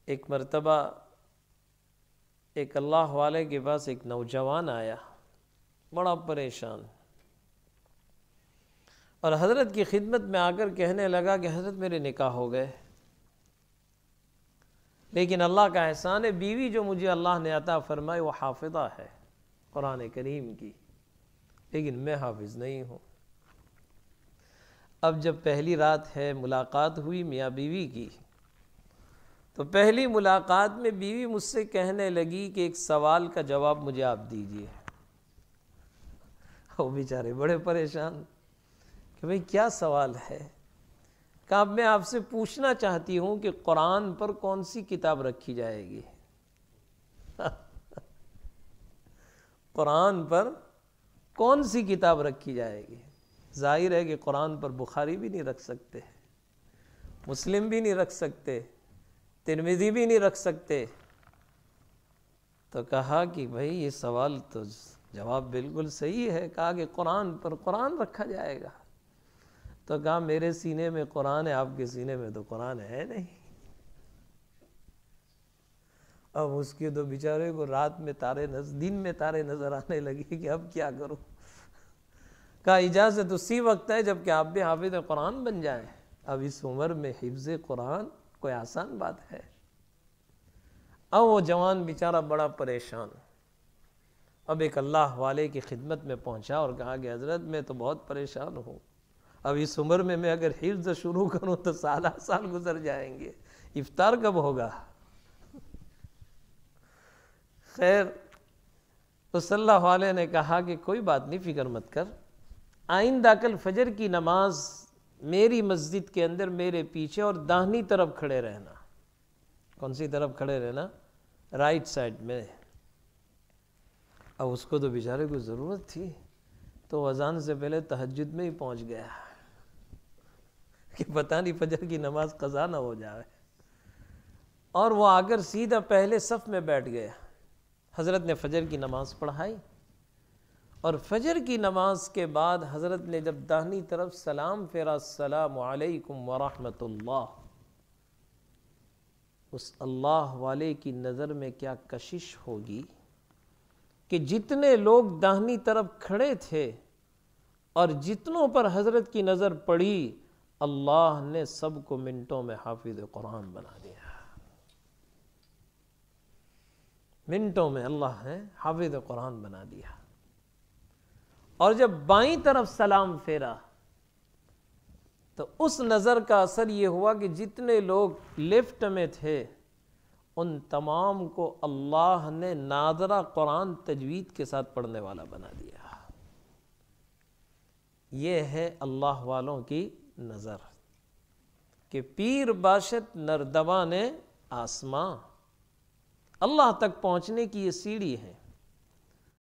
ایک مرتبہ ایک اللہ والے کے پاس ایک نوجوان آیا، بڑا پریشان، اور حضرت کی خدمت میں آ کر کہنے لگا کہ حضرت میرے نکاح ہو گئے، لیکن اللہ کا احسان ہے بیوی جو مجھے اللہ نے عطا فرمائی وہ حافظہ ہے قرآن کریم کی، لیکن میں حافظ نہیں ہوں۔ اب جب پہلی رات ہے، ملاقات ہوئی میاں بیوی کی، تو پہلی ملاقات میں بیوی مجھ سے کہنے لگی کہ ایک سوال کا جواب مجھے آپ دیجئے۔ وہ بیچارے بڑے پریشان کہ بھئی کیا سوال ہے؟ کہ اب میں آپ سے پوچھنا چاہتی ہوں کہ قرآن پر کون سی کتاب رکھی جائے گی؟ قرآن پر کون سی کتاب رکھی جائے گی؟ ظاہر ہے کہ قرآن پر بخاری بھی نہیں رکھ سکتے، مسلم بھی نہیں رکھ سکتے، ترمذی بھی نہیں رکھ سکتے۔ تو کہا کہ بھئی یہ سوال تو جواب بالکل صحیح ہے، کہا کہ قرآن پر قرآن رکھا جائے گا۔ تو کہا میرے سینے میں قرآن ہے، آپ کے سینے میں تو قرآن ہے نہیں۔ اب اس کے تو بیچارے کو رات میں دن میں تارے نظر آنے لگے کہ اب کیا کروں؟ کہا اجازت اسی وقت ہے جب کہ آپ بھی حافظ قرآن بن جائیں۔ اب اس عمر میں حفظ قرآن کوئی آسان بات ہے؟ اب وہ جوان بیچارہ بڑا پریشان، اب ایک اللہ والے کی خدمت میں پہنچا اور کہا کہ حضرت میں تو بہت پریشان ہوں، اب اس عمر میں اگر حفظ شروع کروں تو سالہ سال گزر جائیں گے، افطار کب ہوگا؟ خیر اس اللہ والے نے کہا کہ کوئی بات نہیں، فکر مت کر، آئندہ کل فجر کی نماز میری مسجد کے اندر میرے پیچھے اور داہنی طرف کھڑے رہنا۔ کون سی طرف کھڑے رہنا؟ رائٹ سائڈ میں۔ اب اس کو تو بیچارے کو ضرورت تھی، تو اذان سے پہلے تہجد میں ہی پہنچ گیا کہ پتہ نہیں فجر کی نماز قضا نہ ہو جائے، اور وہ آ کر سیدھا پہلے صف میں بیٹھ گیا۔ حضرت نے فجر کی نماز پڑھائی، اور فجر کی نماز کے بعد حضرت نے جب داہنی طرف سلام پھیرا، السلام علیکم ورحمۃ اللہ، اس اللہ والے کی نظر میں کیا کشش ہوگی کہ جتنے لوگ داہنی طرف کھڑے تھے اور جتنوں پر حضرت کی نظر پڑی، اللہ نے سب کو منٹوں میں حافظ قرآن بنا دیا۔ منٹوں میں اللہ نے حافظ قرآن بنا دیا۔ اور جب بائیں طرف سلام پھیرا تو اس نظر کا اثر یہ ہوا کہ جتنے لوگ لیفٹ میں تھے ان تمام کو اللہ نے ناظرہ قرآن تجوید کے ساتھ پڑھنے والا بنا دیا۔ یہ ہے اللہ والوں کی نظر کہ پیر باشد نردبان آسماں، اللہ تک پہنچنے کی یہ سیڑھی ہے۔